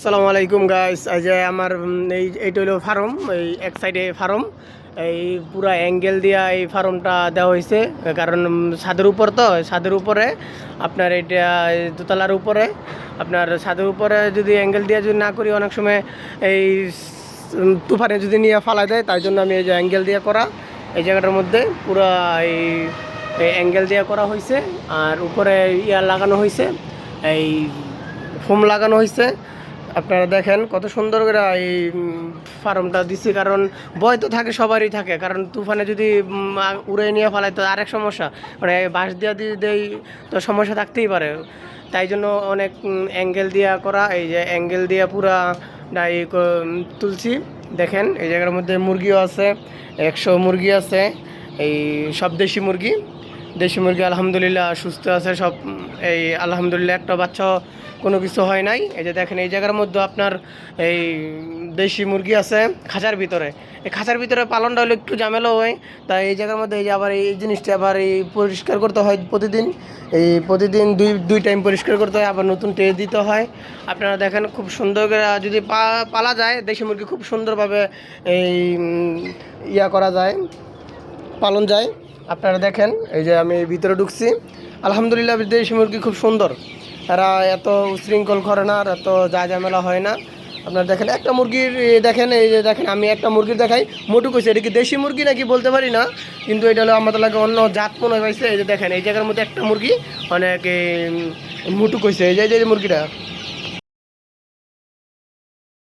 আসসালামু আলাইকুম গাইস। আজ আমার এইটা হলো ফার্ম, এই এক সাইডে ফার্ম, এই পুরা অ্যাঙ্গেল দিয়া এই ফার্মটা দেওয়া হয়েছে। কারণ ছাদের উপর, তো ছাদের উপরে আপনার এটা দোতলার উপরে, আপনার ছাদের উপরে যদি অ্যাঙ্গেল দিয়া যদি না করি অনেক সময় এই তুফানে যদি নিয়ে ফালাই দেয়, তাই জন্য আমি এই যে অ্যাঙ্গেল দিয়ে করা এই জায়গাটার মধ্যে পুরা এই অ্যাঙ্গেল দিয়ে করা হয়েছে। আর উপরে ইয়ার লাগানো হয়েছে, এই ফোম লাগানো হয়েছে। আপনারা দেখেন কত সুন্দর করে এই ফার্মটা দিচ্ছি। কারণ ভয় তো থাকে, সবারই থাকে, কারণ তুফানে যদি উড়ে নিয়ে ফেলায় তো আরেক সমস্যা, মানে বাঁশ দিয়া দিয়ে দেই তো সমস্যা থাকতেই পারে। তাই জন্য অনেক অ্যাঙ্গেল দিয়া করা, এই যে অ্যাঙ্গেল দিয়া পুরা ডাই তুলছি। দেখেন এই জায়গার মধ্যে মুরগিও আছে, 100 মুরগি আছে, এই সব দেশি মুরগি। দেশি মুরগি আলহামদুলিল্লাহ সুস্থ আছে সব, এই আলহামদুলিল্লাহ একটা বাচ্চা কোনো কিছু হয় নাই। এই যে দেখেন এই জায়গার মধ্যে আপনার এই দেশি মুরগি আছে খাঁচার ভিতরে। এই খাঁচার ভিতরে পালনটা হলে একটু ঝামেলা হয়, তাই এই জায়গার মধ্যে এই যে আবার এই জিনিসটা আবার এই পরিষ্কার করতে হয় প্রতিদিন। এই প্রতিদিন দুই টাইম পরিষ্কার করতে হয়, আবার নতুন ট্রে দিতে হয়। আপনারা দেখেন খুব সুন্দর করে যদি পালা যায় দেশি মুরগি, খুব সুন্দরভাবে এই ইয়া করা যায়, পালন যায়। আপনারা দেখেন এই যে আমি ভিতরে ঢুকছি, আলহামদুলিল্লাহ দেশি মুরগি খুব সুন্দর, তারা এত উশৃঙ্খল করে না, আর এত যা ঝামেলা হয় না। আপনারা দেখেন একটা মুরগির, দেখেন এই যে দেখেন আমি একটা মুরগির দেখাই, মোটু কইছে এটা কি দেশি মুরগি নাকি বলতে পারি না, কিন্তু এটা হলো আমাদের লাগে অন্য জাত মনে হয়েছে। এই যে দেখেন এই জায়গার মধ্যে একটা মুরগি অনেক মোটু কইছে, এই যে মুরগিটা